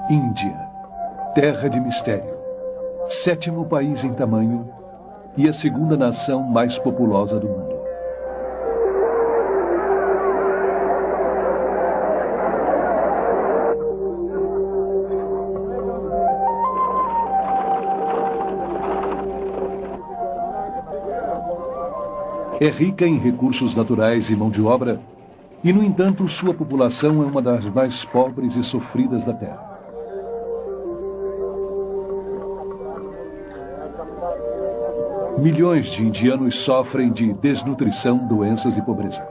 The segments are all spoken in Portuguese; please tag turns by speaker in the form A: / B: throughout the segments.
A: Índia, terra de mistério, 7º país em tamanho e a 2ª nação mais populosa do mundo. É rica em recursos naturais e mão de obra, e, no entanto, sua população é uma das mais pobres e sofridas da Terra. Milhões de indianos sofrem de desnutrição, doenças e pobreza.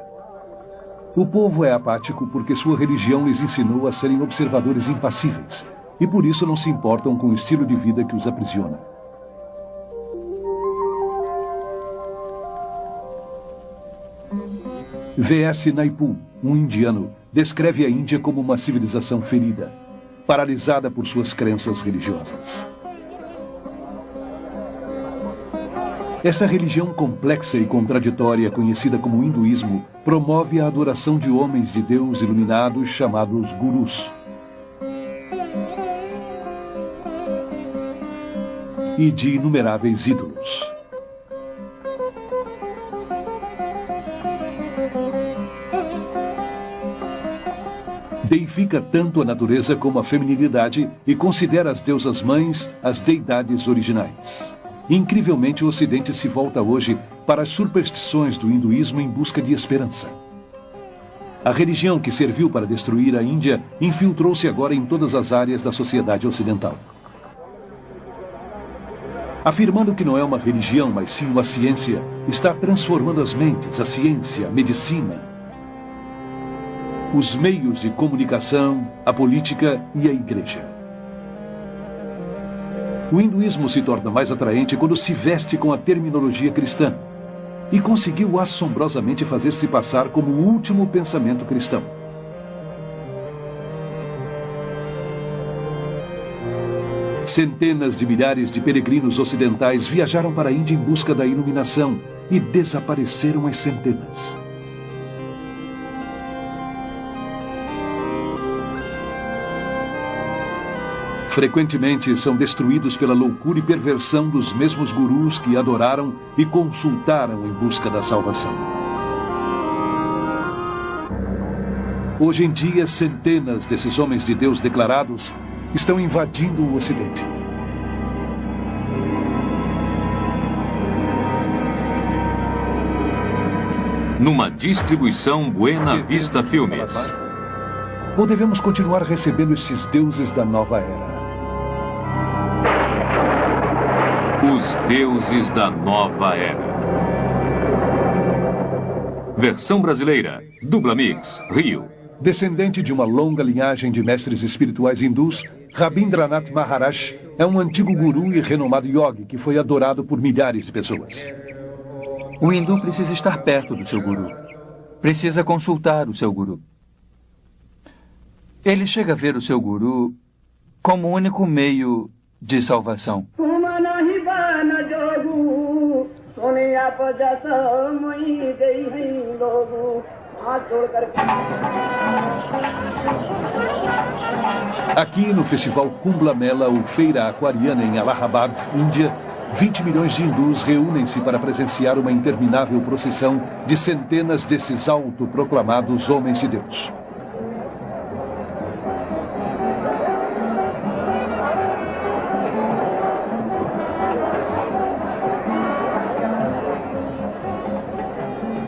A: O povo é apático porque sua religião lhes ensinou a serem observadores impassíveis, e por isso não se importam com o estilo de vida que os aprisiona. V.S. Naipaul, um indiano, descreve a Índia como uma civilização ferida, paralisada por suas crenças religiosas. Essa religião complexa e contraditória, conhecida como hinduísmo, promove a adoração de homens de Deus iluminados chamados gurus. E de inumeráveis ídolos. Deifica tanto a natureza como a feminilidade e considera as deusas mães as deidades originais. Incrivelmente, o Ocidente se volta hoje para as superstições do hinduísmo em busca de esperança. A religião que serviu para destruir a Índia infiltrou-se agora em todas as áreas da sociedade ocidental. Afirmando que não é uma religião, mas sim uma ciência, está transformando as mentes, a ciência, a medicina, os meios de comunicação, a política e a igreja. O hinduísmo se torna mais atraente quando se veste com a terminologia cristã e conseguiu assombrosamente fazer-se passar como o último pensamento cristão. Centenas de milhares de peregrinos ocidentais viajaram para a Índia em busca da iluminação e desapareceram às centenas. Frequentemente são destruídos pela loucura e perversão dos mesmos gurus que adoraram e consultaram em busca da salvação. Hoje em dia, centenas desses homens de Deus declarados estão invadindo o Ocidente.
B: Numa distribuição Buena Vista Filmes.
A: Ou devemos continuar recebendo esses deuses da nova era?
B: Os Deuses da Nova Era. Versão brasileira, Dubla Mix, Rio.
A: Descendente de uma longa linhagem de mestres espirituais hindus, Rabindranath Maharaj é um antigo guru e renomado yogi que foi adorado por milhares de pessoas.
C: O hindu precisa estar perto do seu guru. Precisa consultar o seu guru. Ele chega a ver o seu guru como o único meio de salvação.
A: Aqui no Festival Kumbh Mela, ou Feira Aquariana em Allahabad, Índia, 20 milhões de hindus reúnem-se para presenciar uma interminável procissão de centenas desses autoproclamados homens de Deus.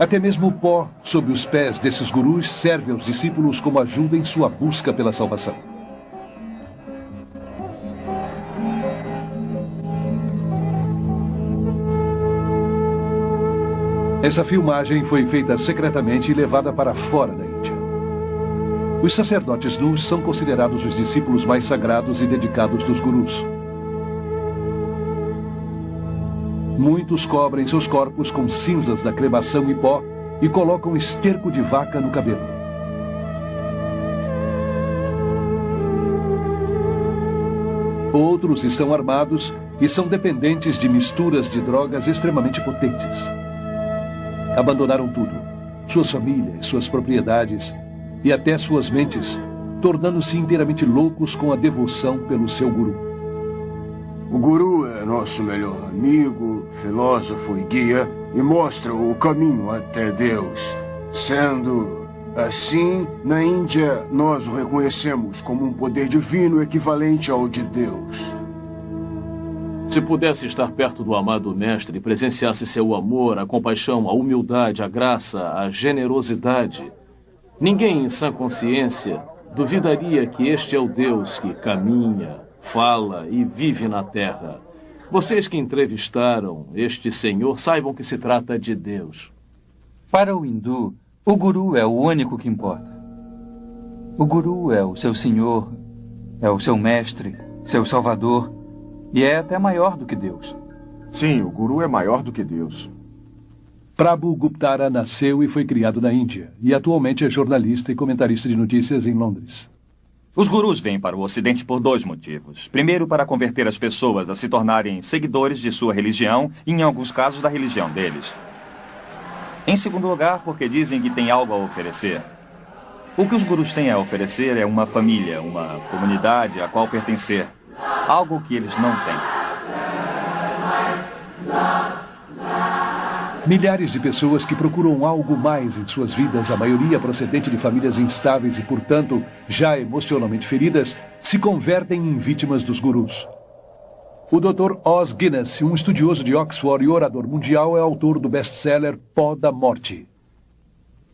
A: Até mesmo o pó sob os pés desses gurus serve aos discípulos como ajuda em sua busca pela salvação. Essa filmagem foi feita secretamente e levada para fora da Índia. Os sacerdotes nus são considerados os discípulos mais sagrados e dedicados dos gurus. Muitos cobrem seus corpos com cinzas da cremação e pó e colocam esterco de vaca no cabelo. Outros estão armados e são dependentes de misturas de drogas extremamente potentes. Abandonaram tudo, suas famílias, suas propriedades e até suas mentes, tornando-se inteiramente loucos com a devoção pelo seu guru.
D: O guru é nosso melhor amigo, filósofo e guia e mostra o caminho até Deus. Sendo assim, na Índia, nós o reconhecemos como um poder divino equivalente ao de Deus.
E: Se pudesse estar perto do amado mestre e presenciasse seu amor, a compaixão, a humildade, a graça, a generosidade, ninguém em sã consciência duvidaria que este é o Deus que caminha, fala e vive na terra. Vocês que entrevistaram este senhor saibam que se trata de Deus.
C: Para o hindu, o guru é o único que importa. O guru é o seu senhor, é o seu mestre, seu salvador, e é até maior do que Deus.
F: Sim, o guru é maior do que Deus.
A: Prabhu Guptara nasceu e foi criado na Índia, e atualmente é jornalista e comentarista de notícias em Londres.
G: Os gurus vêm para o Ocidente por 2 motivos. Primeiro, para converter as pessoas a se tornarem seguidores de sua religião e, em alguns casos, da religião deles. Em segundo lugar, porque dizem que têm algo a oferecer. O que os gurus têm a oferecer é uma família, uma comunidade a qual pertencer. Algo que eles não têm.
A: Milhares de pessoas que procuram algo mais em suas vidas, a maioria procedente de famílias instáveis e, portanto, já emocionalmente feridas, se convertem em vítimas dos gurus. O Dr. Os Guinness, um estudioso de Oxford e orador mundial, é autor do best-seller Pó da Morte.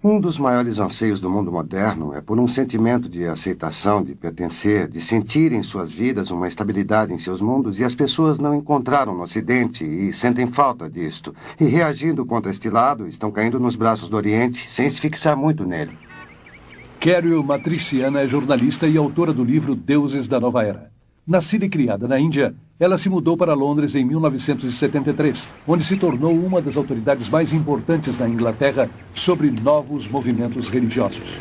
H: Um dos maiores anseios do mundo moderno é por um sentimento de aceitação, de pertencer, de sentir em suas vidas uma estabilidade em seus mundos, e as pessoas não encontraram no Ocidente e sentem falta disto. E reagindo contra este lado, estão caindo nos braços do Oriente sem se fixar muito nele.
A: Carol Matriciana é jornalista e autora do livro Deuses da Nova Era. Nascida e criada na Índia, ela se mudou para Londres em 1973, onde se tornou uma das autoridades mais importantes na Inglaterra sobre novos movimentos religiosos.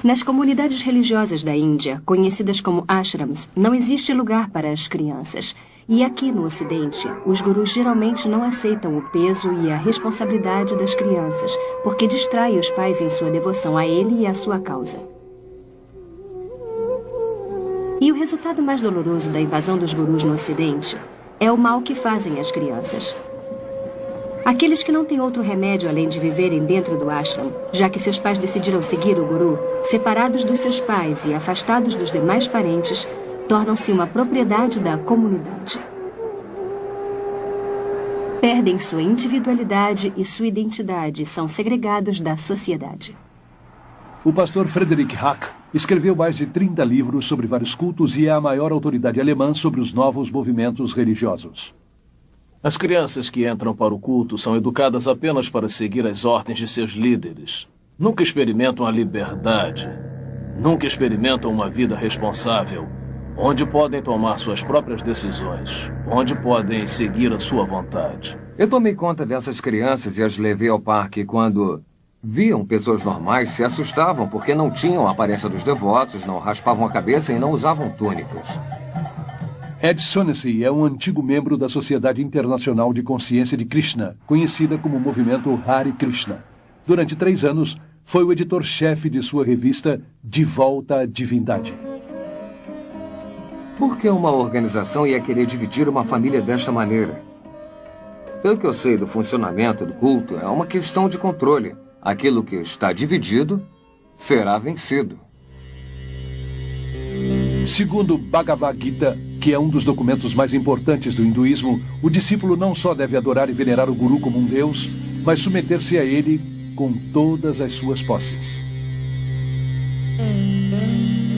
I: Nas comunidades religiosas da Índia, conhecidas como ashrams, não existe lugar para as crianças. E aqui no Ocidente, os gurus geralmente não aceitam o peso e a responsabilidade das crianças, porque distrai os pais em sua devoção a ele e à sua causa. E o resultado mais doloroso da invasão dos gurus no Ocidente é o mal que fazem às crianças. Aqueles que não têm outro remédio além de viverem dentro do ashram, já que seus pais decidiram seguir o guru, separados dos seus pais e afastados dos demais parentes, tornam-se uma propriedade da comunidade. Perdem sua individualidade e sua identidade e são segregados da sociedade.
A: O pastor Frederick Hack escreveu mais de 30 livros sobre vários cultos e é a maior autoridade alemã sobre os novos movimentos religiosos.
E: As crianças que entram para o culto são educadas apenas para seguir as ordens de seus líderes. Nunca experimentam a liberdade. Nunca experimentam uma vida responsável, onde podem tomar suas próprias decisões, onde podem seguir a sua vontade.
J: Eu tomei conta dessas crianças e as levei ao parque quando viam pessoas normais, se assustavam porque não tinham a aparência dos devotos, não raspavam a cabeça e não usavam túnicas.
A: Ed Sonessey é um antigo membro da Sociedade Internacional de Consciência de Krishna, conhecida como movimento Hare Krishna. Durante 3 anos, foi o editor-chefe de sua revista De Volta à Divindade.
J: Por que uma organização ia querer dividir uma família desta maneira? Pelo que eu sei do funcionamento do culto, é uma questão de controle. Aquilo que está dividido será vencido.
A: Segundo Bhagavad Gita, que é um dos documentos mais importantes do hinduísmo, o discípulo não só deve adorar e venerar o guru como um deus, mas submeter-se a ele com todas as suas posses.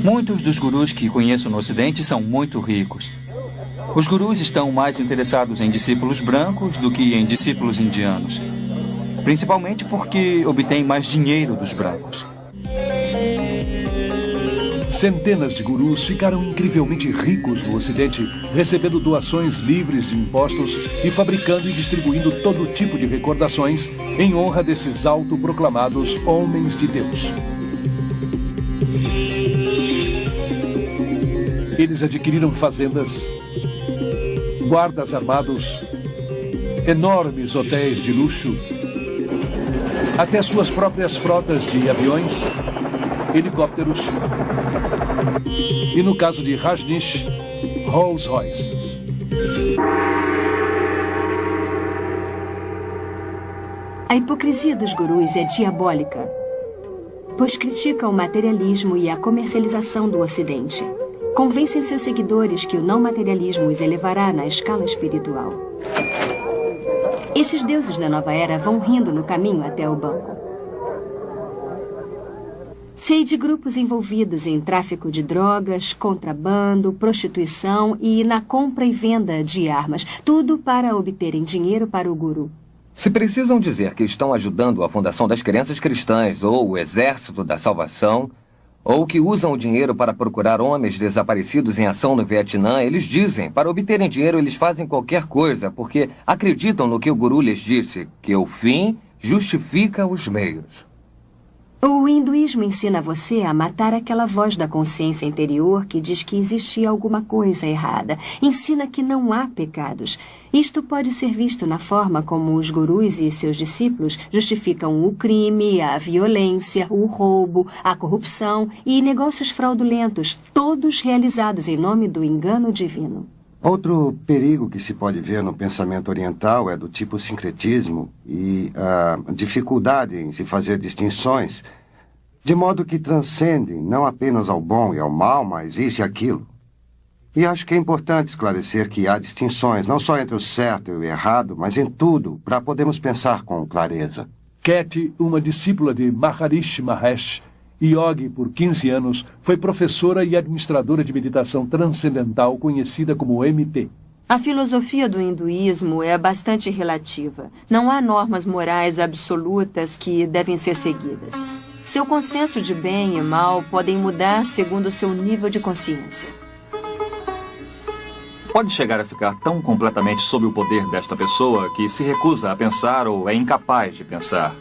C: Muitos dos gurus que conheço no Ocidente são muito ricos. Os gurus estão mais interessados em discípulos brancos do que em discípulos indianos. Principalmente porque obtêm mais dinheiro dos brancos.
A: Centenas de gurus ficaram incrivelmente ricos no Ocidente, recebendo doações livres de impostos e fabricando e distribuindo todo tipo de recordações em honra desses autoproclamados homens de Deus. Eles adquiriram fazendas, guardas armados, enormes hotéis de luxo, até suas próprias frotas de aviões helicópteros. E no caso de Rajneesh, Rolls Royce.
I: A hipocrisia dos gurus é diabólica, pois criticam o materialismo e a comercialização do Ocidente. Convencem seus seguidores que o não materialismo os elevará na escala espiritual. Estes deuses da nova era vão rindo no caminho até o banco. Sei de grupos envolvidos em tráfico de drogas, contrabando, prostituição e na compra e venda de armas. Tudo para obterem dinheiro para o guru.
J: Se precisam dizer que estão ajudando a fundação das crenças cristãs ou o exército da salvação, ou que usam o dinheiro para procurar homens desaparecidos em ação no Vietnã, eles dizem, para obterem dinheiro eles fazem qualquer coisa, porque acreditam no que o guru lhes disse, que o fim justifica os meios.
I: O hinduísmo ensina você a matar aquela voz da consciência interior que diz que existia alguma coisa errada. Ensina que não há pecados. Isto pode ser visto na forma como os gurus e seus discípulos justificam o crime, a violência, o roubo, a corrupção e negócios fraudulentos, todos realizados em nome do engano divino.
H: Outro perigo que se pode ver no pensamento oriental é do tipo sincretismo e a dificuldade em se fazer distinções, de modo que transcendem não apenas ao bom e ao mal, mas isso e aquilo. E acho que é importante esclarecer que há distinções não só entre o certo e o errado, mas em tudo, para podermos pensar com clareza.
A: Kathy, uma discípula de Maharishi Mahesh, Yogi por 15 anos, foi professora e administradora de meditação transcendental conhecida como MP.
K: A filosofia do hinduísmo é bastante relativa. Não há normas morais absolutas que devem ser seguidas. Seu consenso de bem e mal podem mudar segundo o seu nível de consciência.
G: Pode chegar a ficar tão completamente sob o poder desta pessoa que se recusa a pensar ou é incapaz de pensar.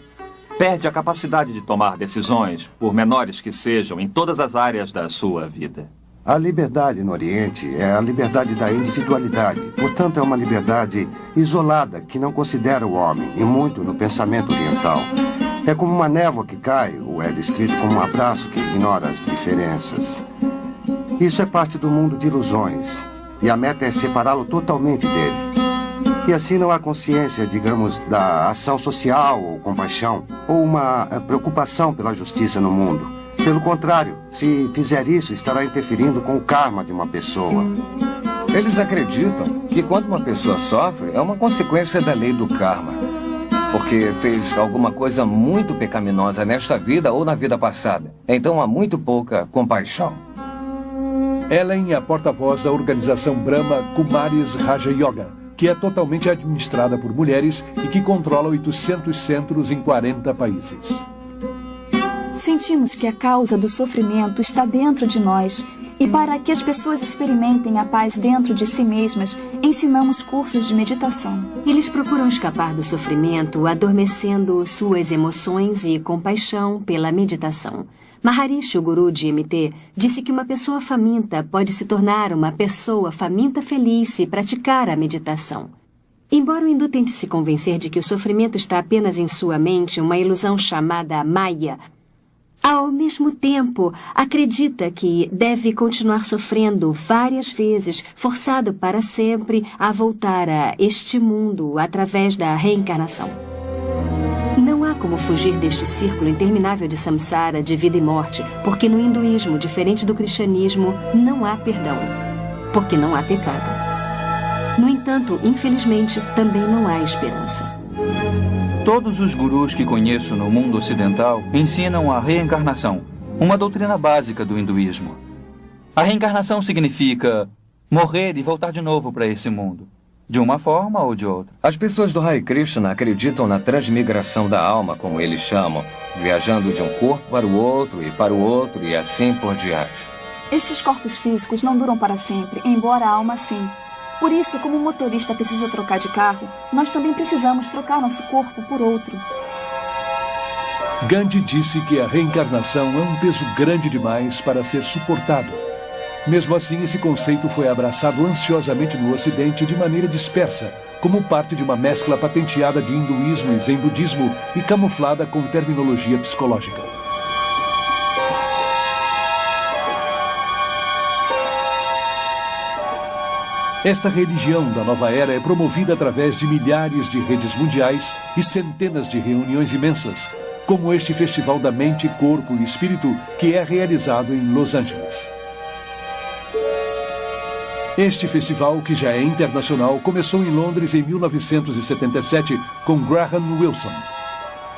G: Perde a capacidade de tomar decisões, por menores que sejam, em todas as áreas da sua vida.
H: A liberdade no Oriente é a liberdade da individualidade. Portanto, é uma liberdade isolada que não considera o homem, e muito no pensamento oriental. É como uma névoa que cai, ou é descrito como um abraço que ignora as diferenças. Isso é parte do mundo de ilusões, e a meta é separá-lo totalmente dele. E assim não há consciência, digamos, da ação social ou compaixão, ou uma preocupação pela justiça no mundo. Pelo contrário, se fizer isso, estará interferindo com o karma de uma pessoa.
J: Eles acreditam que quando uma pessoa sofre, é uma consequência da lei do karma. Porque fez alguma coisa muito pecaminosa nesta vida ou na vida passada. Então há muito pouca compaixão.
A: Ellen é a porta-voz da organização Brahma Kumaris Raja Yoga, que é totalmente administrada por mulheres e que controla 800 centros em 40 países.
L: Sentimos que a causa do sofrimento está dentro de nós e para que as pessoas experimentem a paz dentro de si mesmas, ensinamos cursos de meditação.
I: Eles procuram escapar do sofrimento, adormecendo suas emoções e compaixão pela meditação. Maharishi, o guru de MT, disse que uma pessoa faminta pode se tornar uma pessoa faminta feliz se praticar a meditação. Embora o hindu tente se convencer de que o sofrimento está apenas em sua mente, uma ilusão chamada Maya, ao mesmo tempo, acredita que deve continuar sofrendo várias vezes, forçado para sempre a voltar a este mundo através da reencarnação. Não há como fugir deste círculo interminável de samsara, de vida e morte, porque no hinduísmo, diferente do cristianismo, não há perdão, porque não há pecado. No entanto, infelizmente, também não há esperança.
C: Todos os gurus que conheço no mundo ocidental ensinam a reencarnação, uma doutrina básica do hinduísmo. A reencarnação significa morrer e voltar de novo para esse mundo, de uma forma ou de outra.
J: As pessoas do Hare Krishna acreditam na transmigração da alma, como eles chamam, viajando de um corpo para o outro e assim por diante.
L: Estes corpos físicos não duram para sempre, embora a alma sim. Por isso, como o motorista precisa trocar de carro, nós também precisamos trocar nosso corpo por outro.
A: Gandhi disse que a reencarnação é um peso grande demais para ser suportado. Mesmo assim, esse conceito foi abraçado ansiosamente no Ocidente de maneira dispersa, como parte de uma mescla patenteada de hinduísmo e zen budismo e camuflada com terminologia psicológica. Esta religião da nova era é promovida através de milhares de redes mundiais e centenas de reuniões imensas, como este Festival da Mente, Corpo e Espírito, que é realizado em Los Angeles. Este festival, que já é internacional, começou em Londres em 1977 com Graham Wilson.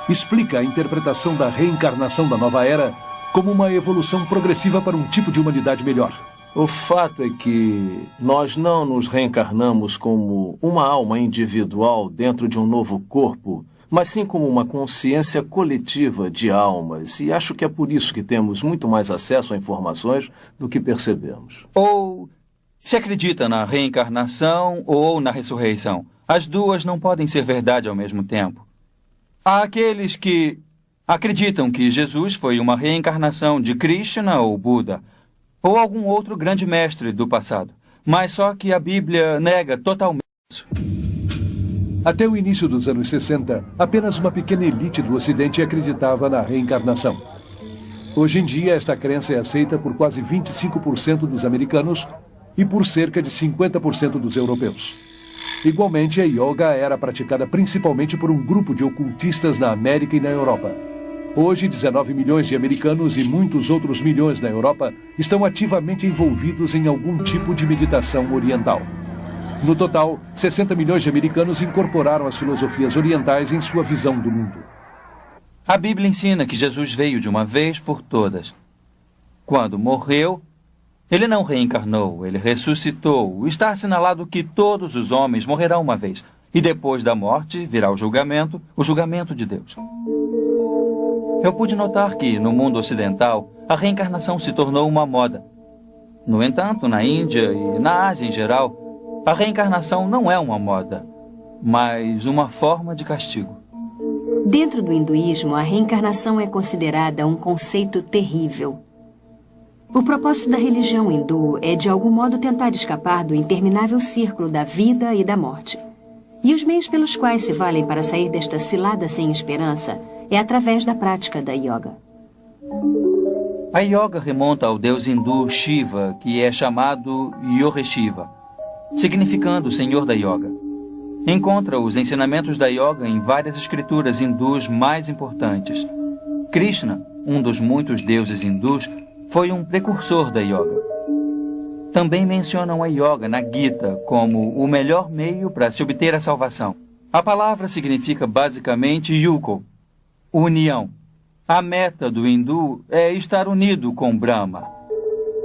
A: Explica a interpretação da reencarnação da nova era como uma evolução progressiva para um tipo de humanidade melhor.
E: O fato é que nós não nos reencarnamos como uma alma individual dentro de um novo corpo, mas sim como uma consciência coletiva de almas. E acho que é por isso que temos muito mais acesso a informações do que percebemos.
C: Ou se acredita na reencarnação ou na ressurreição. As duas não podem ser verdade ao mesmo tempo. Há aqueles que acreditam que Jesus foi uma reencarnação de Krishna ou Buda, ou algum outro grande mestre do passado. Mas só que a Bíblia nega totalmente isso.
A: Até o início dos anos 60, apenas uma pequena elite do Ocidente acreditava na reencarnação. Hoje em dia, esta crença é aceita por quase 25% dos americanos e por cerca de 50% dos europeus. Igualmente, a yoga era praticada principalmente por um grupo de ocultistas na América e na Europa. Hoje, 19 milhões de americanos e muitos outros milhões na Europa estão ativamente envolvidos em algum tipo de meditação oriental. No total, 60 milhões de americanos incorporaram as filosofias orientais em sua visão do mundo.
C: A Bíblia ensina que Jesus veio de uma vez por todas. Quando morreu, ele não reencarnou, ele ressuscitou. Está assinalado que todos os homens morrerão uma vez. E depois da morte virá o julgamento de Deus. Eu pude notar que, no mundo ocidental, a reencarnação se tornou uma moda. No entanto, na Índia e na Ásia em geral, a reencarnação não é uma moda, mas uma forma de castigo.
I: Dentro do hinduísmo, a reencarnação é considerada um conceito terrível. O propósito da religião hindu é, de algum modo, tentar escapar do interminável círculo da vida e da morte. E os meios pelos quais se valem para sair desta cilada sem esperança é através da prática da yoga.
C: A yoga remonta ao deus hindu Shiva, que é chamado Yoga-Shiva, significando Senhor da Yoga. Encontra os ensinamentos da yoga em várias escrituras hindus mais importantes. Krishna, um dos muitos deuses hindus, foi um precursor da yoga. Também mencionam a yoga na Gita como o melhor meio para se obter a salvação. A palavra significa basicamente yuko, união. A meta do hindu é estar unido com Brahma.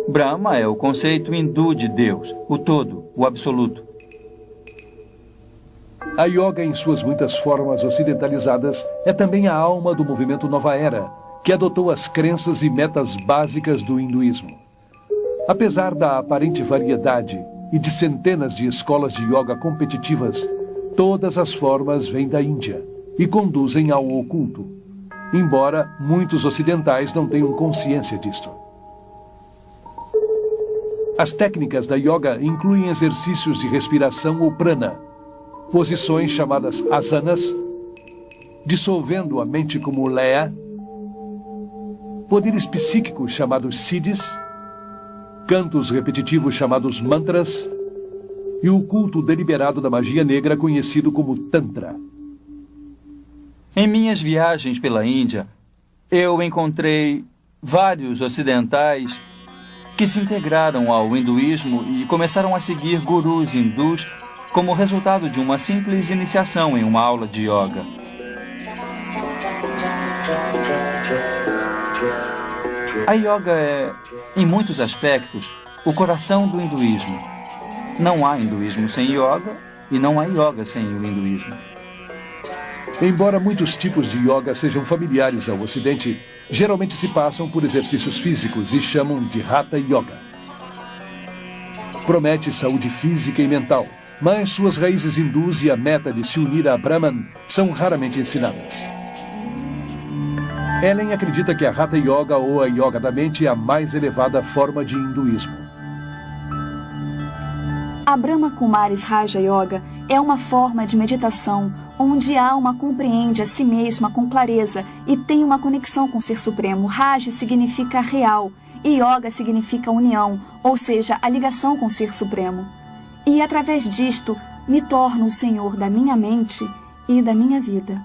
C: Brahma é o conceito hindu de Deus, o todo, o absoluto.
A: A yoga, em suas muitas formas ocidentalizadas, é também a alma do movimento Nova Era, que adotou as crenças e metas básicas do hinduísmo. Apesar da aparente variedade e de centenas de escolas de yoga competitivas, todas as formas vêm da Índia e conduzem ao oculto, embora muitos ocidentais não tenham consciência disto. As técnicas da yoga incluem exercícios de respiração ou prana, posições chamadas asanas, dissolvendo a mente como leia, poderes psíquicos chamados siddhis, cantos repetitivos chamados mantras e o culto deliberado da magia negra conhecido como Tantra.
C: Em minhas viagens pela Índia, eu encontrei vários ocidentais que se integraram ao hinduísmo e começaram a seguir gurus hindus como resultado de uma simples iniciação em uma aula de yoga. A yoga é, em muitos aspectos, o coração do hinduísmo. Não há hinduísmo sem yoga e não há yoga sem o hinduísmo.
A: Embora muitos tipos de yoga sejam familiares ao Ocidente, geralmente se passam por exercícios físicos e chamam de Hatha Yoga. Promete saúde física e mental, mas suas raízes hindus e a meta de se unir a Brahman são raramente ensinadas. Ellen acredita que a Hatha Yoga ou a Yoga da Mente é a mais elevada forma de hinduísmo.
L: A Brahma Kumaris Raja Yoga é uma forma de meditação onde a alma compreende a si mesma com clareza e tem uma conexão com o Ser Supremo. Raja significa real e Yoga significa união, ou seja, a ligação com o Ser Supremo. E através disto, me torno o senhor da minha mente e da minha vida.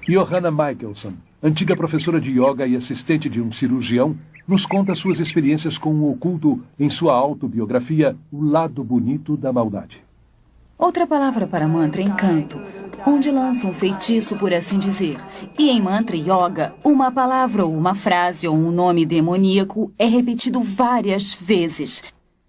A: Johanna Michelson, antiga professora de yoga e assistente de um cirurgião, nos conta suas experiências com o oculto em sua autobiografia O Lado Bonito da Maldade.
M: Outra palavra para mantra é encanto, onde lança um feitiço, por assim dizer. E em mantra yoga, uma palavra ou uma frase ou um nome demoníaco é repetido várias vezes,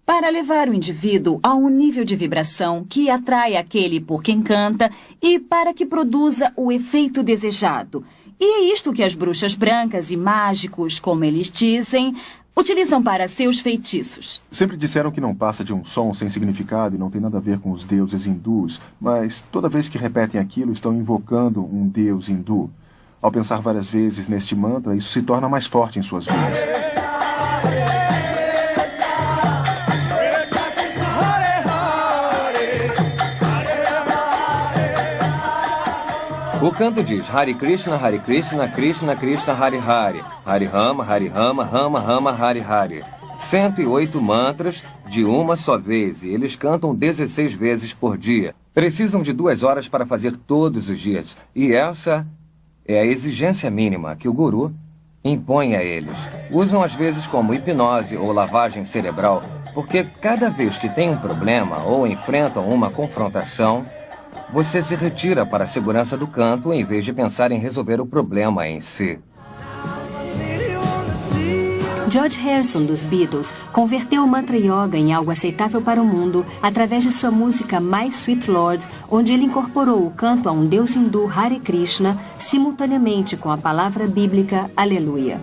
M: para levar o indivíduo a um nível de vibração que atrai aquele por quem canta e para que produza o efeito desejado. E é isto que as bruxas brancas e mágicos, como eles dizem, utilizam para seus feitiços.
F: Sempre disseram que não passa de um som sem significado e não tem nada a ver com os deuses hindus, mas toda vez que repetem aquilo estão invocando um deus hindu. Ao pensar várias vezes neste mantra, isso se torna mais forte em suas vidas.
J: O canto diz Hare Krishna, Krishna Krishna, Hare Hare, Hare Rama, Rama Rama, Hare Hare. 108 mantras de uma só vez, e eles cantam 16 vezes por dia. Precisam de 2 horas para fazer todos os dias, e essa é a exigência mínima que o guru impõe a eles. Usam às vezes como hipnose ou lavagem cerebral, porque cada vez que tem um problema ou enfrentam uma confrontação, você se retira para a segurança do canto em vez de pensar em resolver o problema em si.
I: George Harrison, dos Beatles, converteu o mantra yoga em algo aceitável para o mundo através de sua música My Sweet Lord, onde ele incorporou o canto a um deus hindu Hare Krishna simultaneamente com a palavra bíblica Aleluia.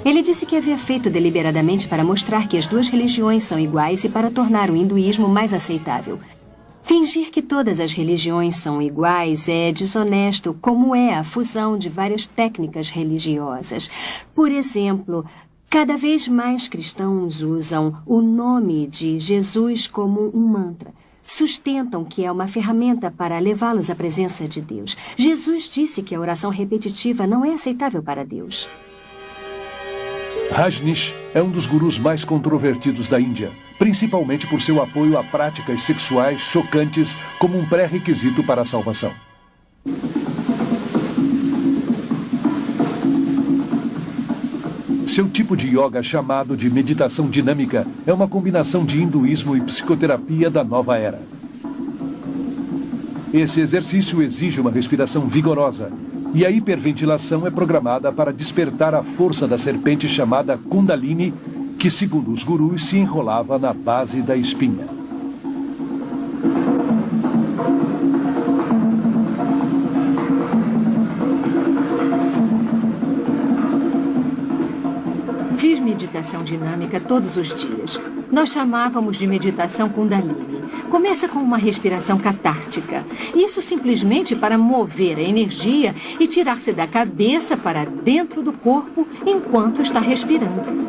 I: Ele disse que havia feito deliberadamente para mostrar que as duas religiões são iguais e para tornar o hinduísmo mais aceitável. Fingir que todas as religiões são iguais é desonesto, como é a fusão de várias técnicas religiosas. Por exemplo, cada vez mais cristãos usam o nome de Jesus como um mantra. Sustentam que é uma ferramenta para levá-los à presença de Deus. Jesus disse que a oração repetitiva não é aceitável para Deus.
A: Rajneesh é um dos gurus mais controvertidos da Índia, principalmente por seu apoio a práticas sexuais chocantes como um pré-requisito para a salvação. Seu tipo de yoga, chamado de meditação dinâmica, é uma combinação de hinduísmo e psicoterapia da nova era. Esse exercício exige uma respiração vigorosa, e a hiperventilação é programada para despertar a força da serpente chamada Kundalini, que, segundo os gurus, se enrolava na base da espinha.
N: Fiz meditação dinâmica todos os dias. Nós chamávamos de meditação Kundalini. Começa com uma respiração catártica. Isso simplesmente para mover a energia e tirar-se da cabeça para dentro do corpo enquanto está respirando.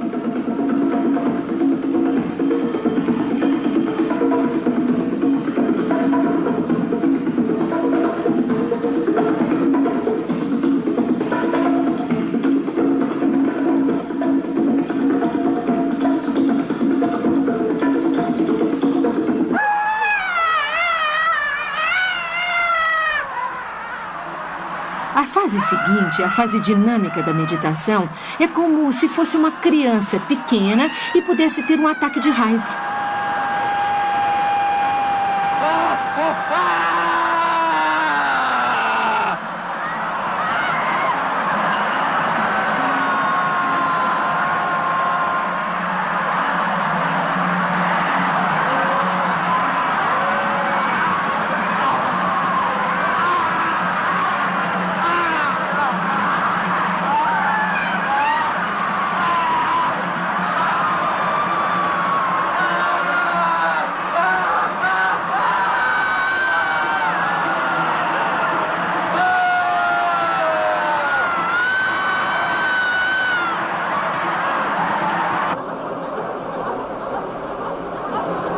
N: A fase seguinte, a fase dinâmica da meditação, é como se fosse uma criança pequena e pudesse ter um ataque de raiva.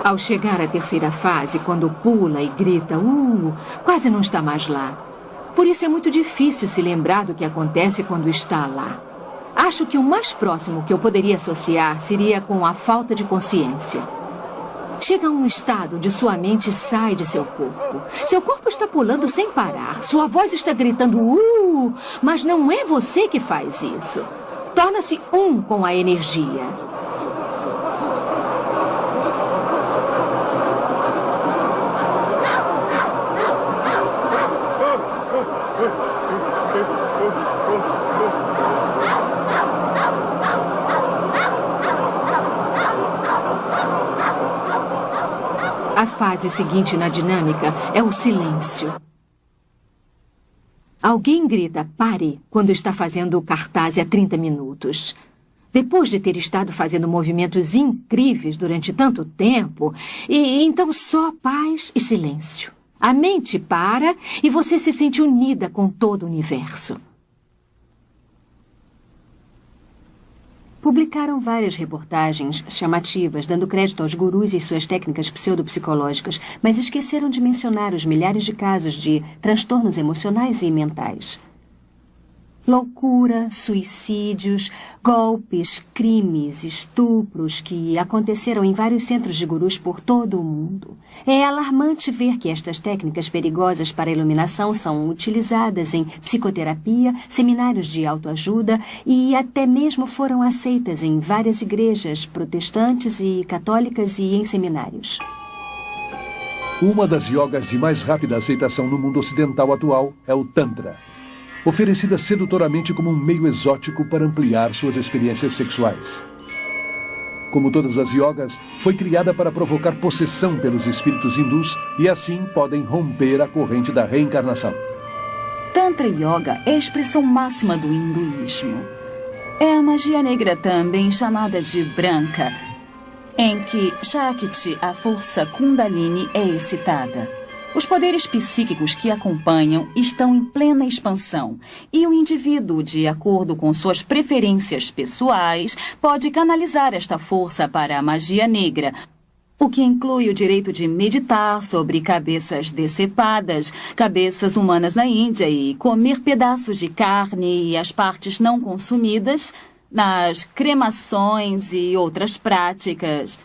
N: Ao chegar à terceira fase, quando pula e grita, quase não está mais lá. Por isso é muito difícil se lembrar do que acontece quando está lá. Acho que o mais próximo que eu poderia associar seria com a falta de consciência. Chega a um estado onde sua mente sai de seu corpo. Seu corpo está pulando sem parar. Sua voz está gritando, mas não é você que faz isso. Torna-se um com a energia. A fase seguinte na dinâmica é o silêncio. Alguém grita pare quando está fazendo o cartaz há 30 minutos. Depois de ter estado fazendo movimentos incríveis durante tanto tempo, e então só paz e silêncio. A mente para e você se sente unida com todo o universo. Publicaram várias reportagens chamativas, dando crédito aos gurus e suas técnicas pseudopsicológicas, mas esqueceram de mencionar os milhares de casos de transtornos emocionais e mentais. Loucura, suicídios, golpes, crimes, estupros que aconteceram em vários centros de gurus por todo o mundo. É alarmante ver que estas técnicas perigosas para a iluminação são utilizadas em psicoterapia, seminários de autoajuda e até mesmo foram aceitas em várias igrejas protestantes e católicas e em seminários.
A: Uma das yogas de mais rápida aceitação no mundo ocidental atual é o Tantra, oferecida sedutoramente como um meio exótico para ampliar suas experiências sexuais. Como todas as yogas, foi criada para provocar possessão pelos espíritos hindus e assim podem romper a corrente da reencarnação.
M: Tantra Yoga é a expressão máxima do hinduísmo. É a magia negra também chamada de branca, em que Shakti, a força Kundalini, é excitada. Os poderes psíquicos que acompanham estão em plena expansão e o indivíduo, de acordo com suas preferências pessoais, pode canalizar esta força para a magia negra, o que inclui o direito de meditar sobre cabeças decepadas, cabeças humanas na Índia e comer pedaços de carne e as partes não consumidas, nas cremações e outras práticas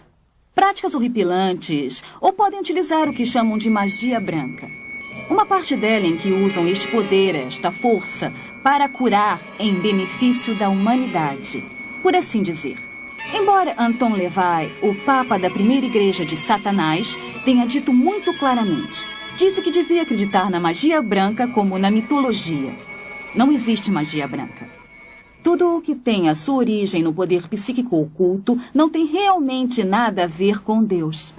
M: horripilantes, ou podem utilizar o que chamam de magia branca. Uma parte dela em que usam este poder, esta força, para curar em benefício da humanidade, por assim dizer. Embora Anton LaVey, o Papa da primeira igreja de Satanás, tenha dito muito claramente, disse que devia acreditar na magia branca como na mitologia. Não existe magia branca. Tudo o que tem a sua origem no poder psíquico oculto não tem realmente nada a ver com Deus.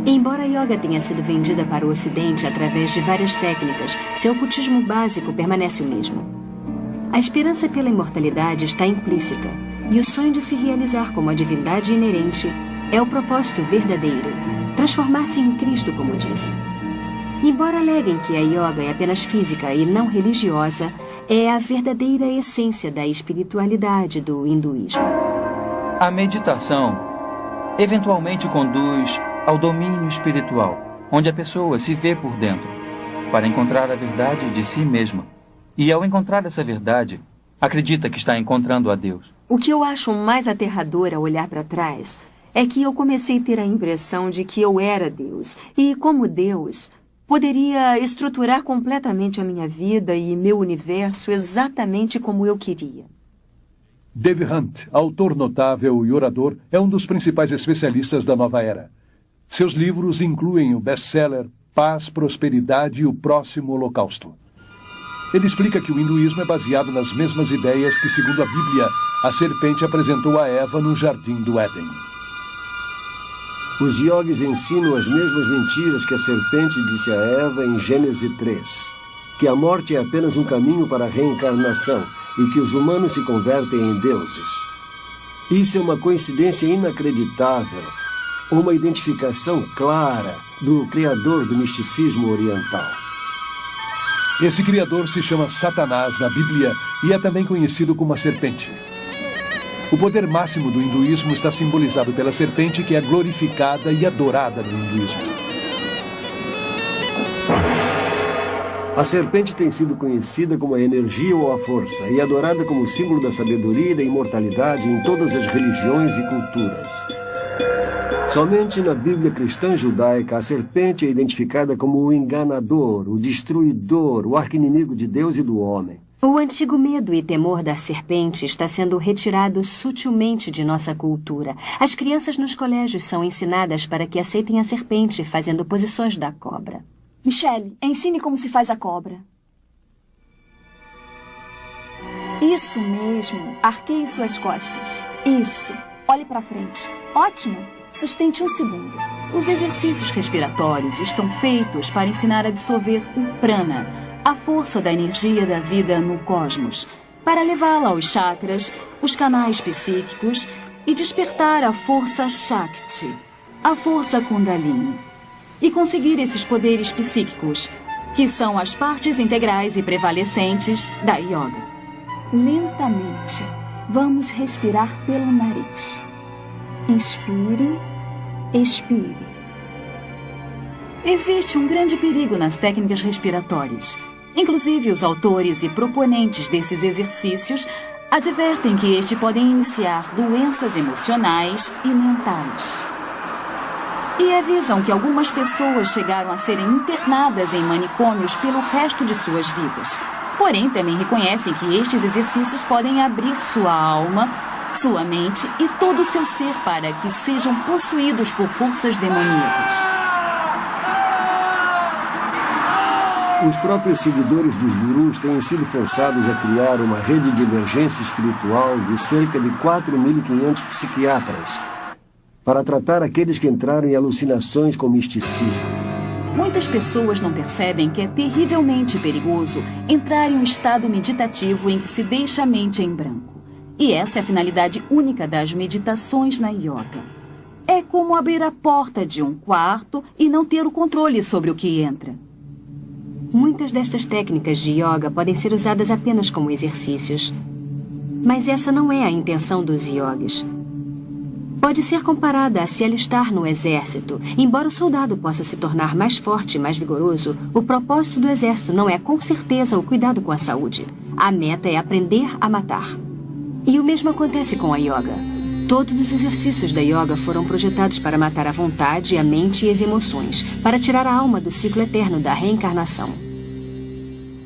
I: Embora a yoga tenha sido vendida para o Ocidente através de várias técnicas, seu ocultismo básico permanece o mesmo. A esperança pela imortalidade está implícita, e o sonho de se realizar como a divindade inerente é o propósito verdadeiro, transformar-se em Cristo, como dizem. Embora aleguem que a yoga é apenas física e não religiosa, é a verdadeira essência da espiritualidade do hinduísmo.
C: A meditação eventualmente conduz ao domínio espiritual, onde a pessoa se vê por dentro, para encontrar a verdade de si mesma. E ao encontrar essa verdade, acredita que está encontrando a Deus.
K: O que eu acho mais aterrador ao olhar para trás é que eu comecei a ter a impressão de que eu era Deus. E como Deus, poderia estruturar completamente a minha vida e meu universo exatamente como eu queria.
A: Dave Hunt, autor notável e orador, é um dos principais especialistas da nova era. Seus livros incluem o best-seller Paz, Prosperidade e o Próximo Holocausto. Ele explica que o hinduísmo é baseado nas mesmas ideias que, segundo a Bíblia, a serpente apresentou a Eva no Jardim do Éden.
O: Os yogis ensinam as mesmas mentiras que a serpente disse a Eva em Gênesis 3. Que a morte é apenas um caminho para a reencarnação e que os humanos se convertem em deuses. Isso é uma coincidência inacreditável, uma identificação clara do criador do misticismo oriental.
A: Esse criador se chama Satanás na Bíblia e é também conhecido como a serpente. O poder máximo do hinduísmo está simbolizado pela serpente, que é glorificada e adorada no hinduísmo.
O: A serpente tem sido conhecida como a energia ou a força e adorada como símbolo da sabedoria e da imortalidade em todas as religiões e culturas. Somente na Bíblia cristã judaica, a serpente é identificada como o enganador, o destruidor, o arqui-inimigo de Deus e do homem.
I: O antigo medo e temor da serpente está sendo retirado sutilmente de nossa cultura. As crianças nos colégios são ensinadas para que aceitem a serpente, fazendo posições da cobra.
L: Michelle, ensine como se faz a cobra. Isso mesmo. Arqueie suas costas. Isso. Olhe para frente. Ótimo. Sustente 1 segundo.
M: Os exercícios respiratórios estão feitos para ensinar a absorver o prana, a força da energia da vida no cosmos, para levá-la aos chakras, os canais psíquicos e despertar a força Shakti, a força Kundalini, e conseguir esses poderes psíquicos, que são as partes integrais e prevalecentes da yoga.
L: Lentamente, vamos respirar pelo nariz. Inspire, expire.
M: Existe um grande perigo nas técnicas respiratórias. Inclusive, os autores e proponentes desses exercícios advertem que estes podem iniciar doenças emocionais e mentais. E avisam que algumas pessoas chegaram a serem internadas em manicômios pelo resto de suas vidas. Porém, também reconhecem que estes exercícios podem abrir sua alma, sua mente e todo o seu ser para que sejam possuídos por forças demoníacas.
O: Os próprios seguidores dos gurus têm sido forçados a criar uma rede de emergência espiritual de cerca de 4.500 psiquiatras para tratar aqueles que entraram em alucinações com misticismo.
M: Muitas pessoas não percebem que é terrivelmente perigoso entrar em um estado meditativo em que se deixa a mente em branco. E essa é a finalidade única das meditações na yoga. É como abrir a porta de um quarto e não ter o controle sobre o que entra.
I: Muitas destas técnicas de yoga podem ser usadas apenas como exercícios. Mas essa não é a intenção dos yogis. Pode ser comparada a se alistar no exército. Embora o soldado possa se tornar mais forte e mais vigoroso, o propósito do exército não é com certeza o cuidado com a saúde. A meta é aprender a matar. E o mesmo acontece com a yoga. Todos os exercícios da yoga foram projetados para matar a vontade, a mente e as emoções, para tirar a alma do ciclo eterno da reencarnação.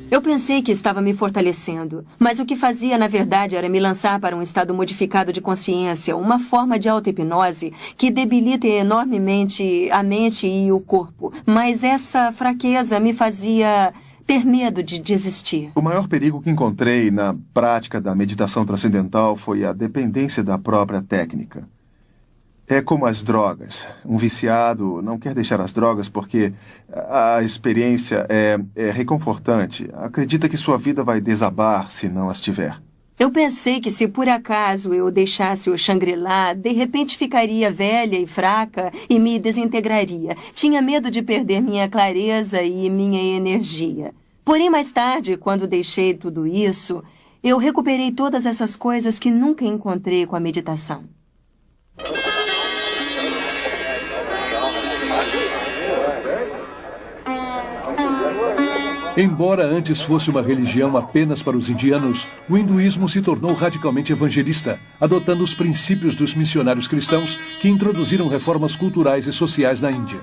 K: Eu pensei que estava me fortalecendo, mas o que fazia, na verdade, era me lançar para um estado modificado de consciência, uma forma de auto-hipnose que debilita enormemente a mente e o corpo. Mas essa fraqueza me fazia ter medo de desistir.
F: O maior perigo que encontrei na prática da meditação transcendental foi a dependência da própria técnica. É como as drogas. Um viciado não quer deixar as drogas porque a experiência é reconfortante. Acredita que sua vida vai desabar se não as tiver.
K: Eu pensei que se por acaso eu deixasse o Shangri-La, de repente ficaria velha e fraca e me desintegraria. Tinha medo de perder minha clareza e minha energia. Porém, mais tarde, quando deixei tudo isso, eu recuperei todas essas coisas que nunca encontrei com a meditação.
A: Embora antes fosse uma religião apenas para os indianos, o hinduísmo se tornou radicalmente evangelista, adotando os princípios dos missionários cristãos que introduziram reformas culturais e sociais na Índia.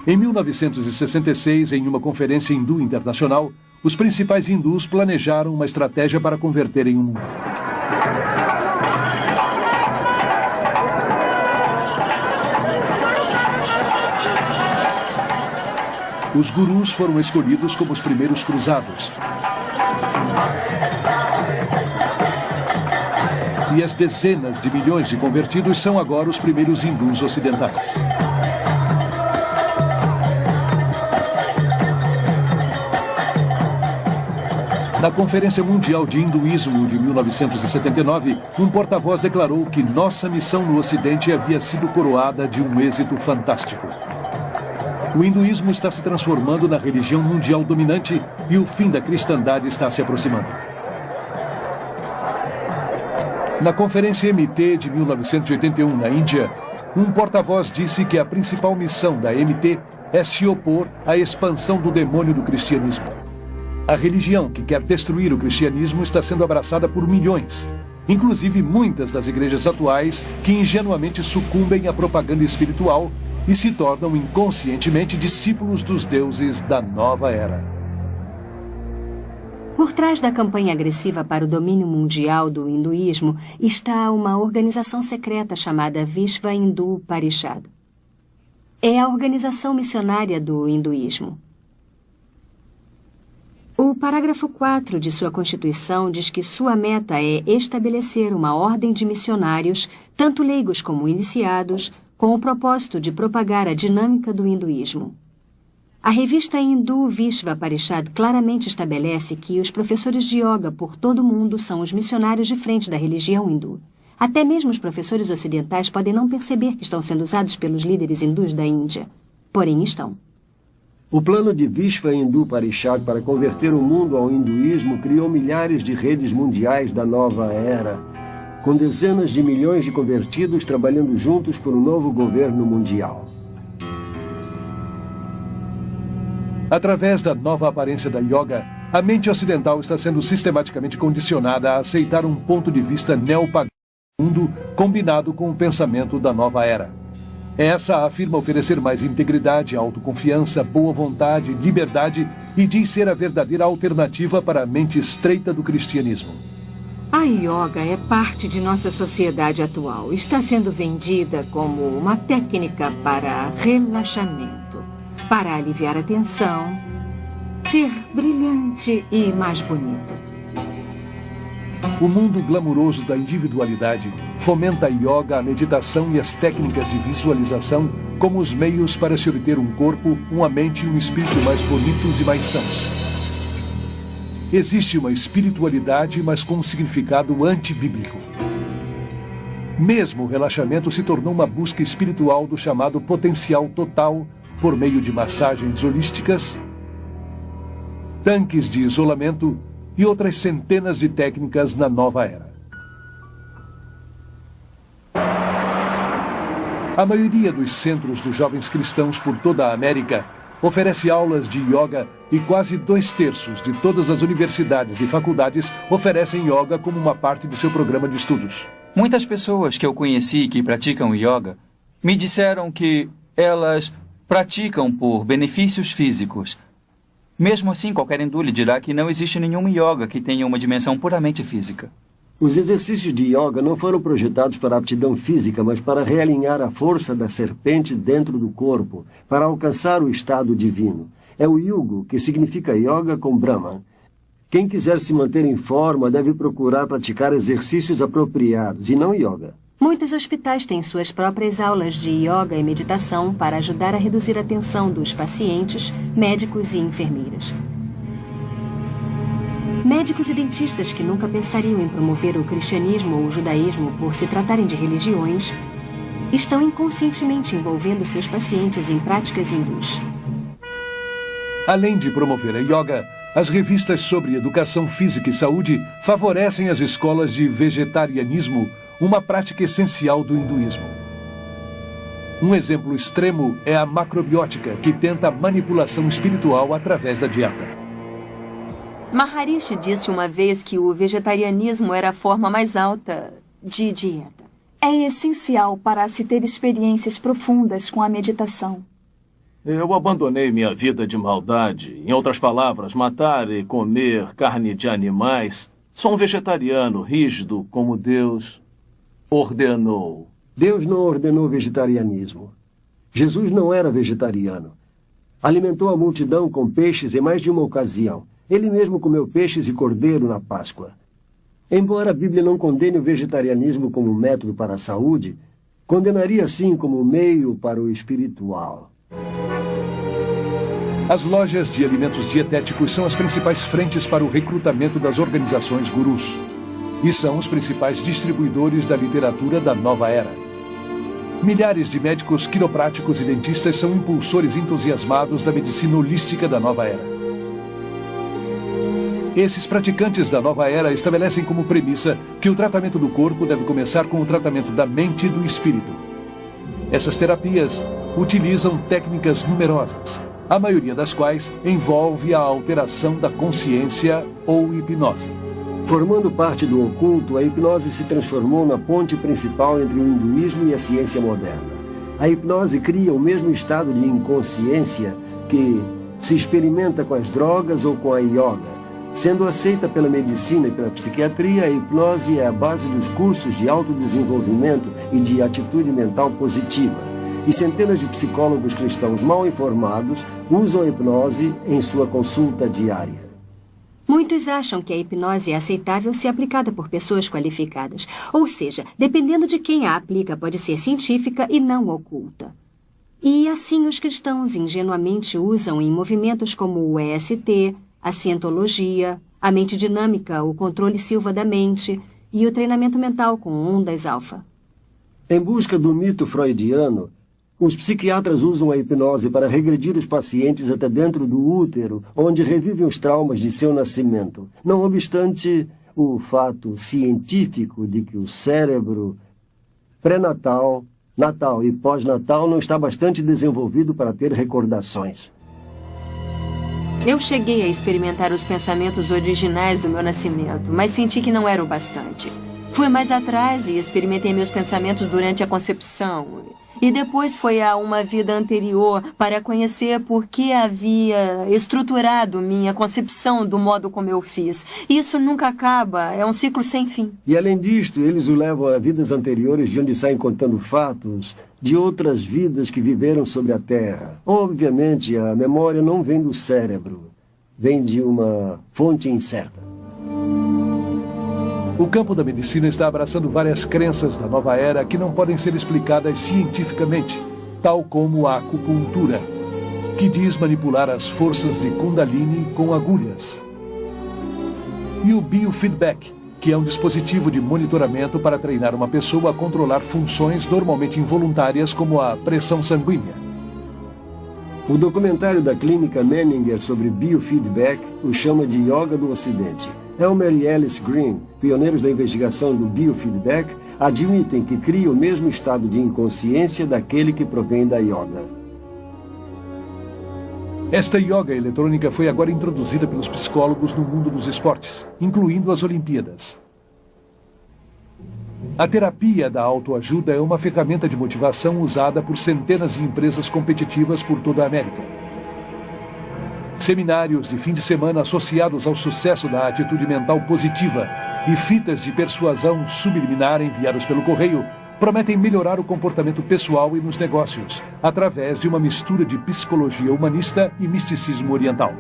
A: Em 1966, em uma conferência hindu internacional, os principais hindus planejaram uma estratégia para converterem o mundo. Os gurus foram escolhidos como os primeiros cruzados. E as dezenas de milhões de convertidos são agora os primeiros hindus ocidentais. Na Conferência Mundial de Hinduísmo de 1979, um porta-voz declarou que nossa missão no Ocidente havia sido coroada de um êxito fantástico. O hinduísmo está se transformando na religião mundial dominante e o fim da cristandade está se aproximando. Na Conferência MT de 1981, na Índia, um porta-voz disse que a principal missão da MT é se opor à expansão do demônio do cristianismo. A religião que quer destruir o cristianismo está sendo abraçada por milhões, inclusive muitas das igrejas atuais que ingenuamente sucumbem à propaganda espiritual e se tornam inconscientemente discípulos dos deuses da nova era.
I: Por trás da campanha agressiva para o domínio mundial do hinduísmo está uma organização secreta chamada Vishva Hindu Parishad. É a organização missionária do hinduísmo. O parágrafo 4 de sua Constituição diz que sua meta é estabelecer uma ordem de missionários, tanto leigos como iniciados, com o propósito de propagar a dinâmica do hinduísmo. A revista hindu Vishva Parishad claramente estabelece que os professores de yoga por todo o mundo são os missionários de frente da religião hindu. Até mesmo os professores ocidentais podem não perceber que estão sendo usados pelos líderes hindus da Índia. Porém, estão.
O: O plano de Vishva Hindu Parishad para converter o mundo ao hinduísmo criou milhares de redes mundiais da nova era, com dezenas de milhões de convertidos trabalhando juntos por um novo governo mundial.
A: Através da nova aparência da yoga, a mente ocidental está sendo sistematicamente condicionada a aceitar um ponto de vista neopagão do mundo combinado com o pensamento da nova era. Essa afirma oferecer mais integridade, autoconfiança, boa vontade, liberdade e diz ser a verdadeira alternativa para a mente estreita do cristianismo.
N: A yoga é parte de nossa sociedade atual. Está sendo vendida como uma técnica para relaxamento, para aliviar a tensão, ser brilhante e mais bonito.
A: O mundo glamuroso da individualidade fomenta a yoga, a meditação e as técnicas de visualização como os meios para se obter um corpo, uma mente e um espírito mais bonitos e mais sãos. Existe uma espiritualidade, mas com um significado antibíblico. Mesmo o relaxamento se tornou uma busca espiritual do chamado potencial total por meio de massagens holísticas, tanques de isolamento e outras centenas de técnicas na nova era. A maioria dos centros dos jovens cristãos por toda a América oferece aulas de yoga e quase 2/3 de todas as universidades e faculdades oferecem yoga como uma parte de seu programa de estudos.
C: Muitas pessoas que eu conheci que praticam yoga me disseram que elas praticam por benefícios físicos. Mesmo assim, qualquer hindu lhe dirá que não existe nenhum yoga que tenha uma dimensão puramente física.
O: Os exercícios de yoga não foram projetados para aptidão física, mas para realinhar a força da serpente dentro do corpo, para alcançar o estado divino. É o yugo, que significa yoga com Brahman. Quem quiser se manter em forma deve procurar praticar exercícios apropriados, e não yoga.
I: Muitos hospitais têm suas próprias aulas de yoga e meditação para ajudar a reduzir a tensão dos pacientes, médicos e enfermeiras. Médicos e dentistas que nunca pensariam em promover o cristianismo ou o judaísmo por se tratarem de religiões, estão inconscientemente envolvendo seus pacientes em práticas hindus.
A: Além de promover a yoga, as revistas sobre educação física e saúde favorecem as escolas de vegetarianismo, uma prática essencial do hinduísmo. Um exemplo extremo é a macrobiótica, que tenta a manipulação espiritual através da dieta.
K: Maharishi disse uma vez que o vegetarianismo era a forma mais alta de dieta.
L: É essencial para se ter experiências profundas com a meditação.
E: Eu abandonei minha vida de maldade. Em outras palavras, matar e comer carne de animais. Sou um vegetariano rígido como Deus ordenou.
O: Deus não ordenou vegetarianismo. Jesus não era vegetariano. Alimentou a multidão com peixes em mais de uma ocasião. Ele mesmo comeu peixes e cordeiro na Páscoa. Embora a Bíblia não condene o vegetarianismo como método para a saúde, condenaria sim como meio para o espiritual.
A: As lojas de alimentos dietéticos são as principais frentes para o recrutamento das organizações gurus. E são os principais distribuidores da literatura da nova era. Milhares de médicos, quiropráticos e dentistas são impulsores entusiasmados da medicina holística da nova era. Esses praticantes da nova era estabelecem como premissa que o tratamento do corpo deve começar com o tratamento da mente e do espírito. Essas terapias utilizam técnicas numerosas, a maioria das quais envolve a alteração da consciência ou hipnose.
O: Formando parte do oculto, a hipnose se transformou na ponte principal entre o hinduísmo e a ciência moderna. A hipnose cria o mesmo estado de inconsciência que se experimenta com as drogas ou com a yoga. Sendo aceita pela medicina e pela psiquiatria, a hipnose é a base dos cursos de autodesenvolvimento e de atitude mental positiva. E centenas de psicólogos cristãos mal informados usam a hipnose em sua consulta diária.
I: Muitos acham que a hipnose é aceitável se aplicada por pessoas qualificadas. Ou seja, dependendo de quem a aplica, pode ser científica e não oculta. E assim os cristãos ingenuamente usam em movimentos como o EST, a cientologia, a mente dinâmica, o controle Silva da mente e o treinamento mental com ondas alfa.
O: Em busca do mito freudiano, os psiquiatras usam a hipnose para regredir os pacientes até dentro do útero, onde revivem os traumas de seu nascimento. Não obstante o fato científico de que o cérebro pré-natal, natal e pós-natal não está bastante desenvolvido para ter recordações.
K: Eu cheguei a experimentar os pensamentos originais do meu nascimento, mas senti que não era o bastante. Fui mais atrás e experimentei meus pensamentos durante a concepção. E depois foi a uma vida anterior para conhecer por que havia estruturado minha concepção do modo como eu fiz. Isso nunca acaba, é um ciclo sem fim.
O: E além disto, eles o levam a vidas anteriores de onde saem contando fatos de outras vidas que viveram sobre a Terra. Obviamente, a memória não vem do cérebro, vem de uma fonte incerta.
A: O campo da medicina está abraçando várias crenças da nova era que não podem ser explicadas cientificamente, tal como a acupuntura, que diz manipular as forças de Kundalini com agulhas. E o biofeedback, que é um dispositivo de monitoramento para treinar uma pessoa a controlar funções normalmente involuntárias como a pressão sanguínea.
O: O documentário da Clínica Menninger sobre biofeedback o chama de Yoga do Ocidente. Elmer e Alice Green, pioneiros da investigação do biofeedback, admitem que cria o mesmo estado de inconsciência daquele que provém da yoga.
A: Esta yoga eletrônica foi agora introduzida pelos psicólogos no mundo dos esportes, incluindo as Olimpíadas. A terapia da autoajuda é uma ferramenta de motivação usada por centenas de empresas competitivas por toda a América. Seminários de fim de semana associados ao sucesso da atitude mental positiva e fitas de persuasão subliminar enviados pelo correio prometem melhorar o comportamento pessoal e nos negócios, através de uma mistura de psicologia humanista e misticismo oriental.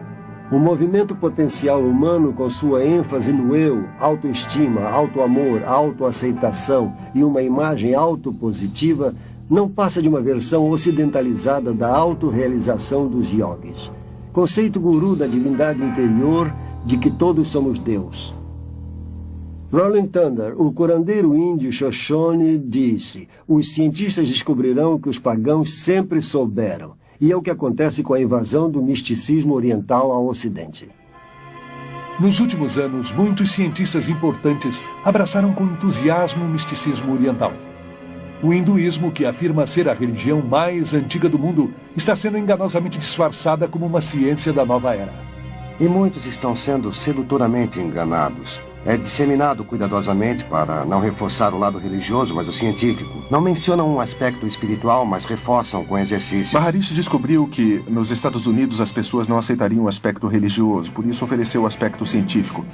O: O movimento potencial humano, com sua ênfase no eu, autoestima, autoamor, autoaceitação e uma imagem autopositiva, não passa de uma versão ocidentalizada da autorrealização dos yogis. Conceito guru da divindade interior de que todos somos Deus. Rolling Thunder, o curandeiro índio Shoshone, disse: os cientistas descobrirão o que os pagãos sempre souberam. E é o que acontece com a invasão do misticismo oriental ao Ocidente.
A: Nos últimos anos, muitos cientistas importantes abraçaram com entusiasmo o misticismo oriental. O hinduísmo, que afirma ser a religião mais antiga do mundo, está sendo enganosamente disfarçada como uma ciência da nova era.
H: E muitos estão sendo sedutoramente enganados. É disseminado cuidadosamente para não reforçar o lado religioso, mas o científico. Não mencionam um aspecto espiritual, mas reforçam com exercício.
F: Maharishi descobriu que nos Estados Unidos as pessoas não aceitariam o aspecto religioso, por isso ofereceu o aspecto científico.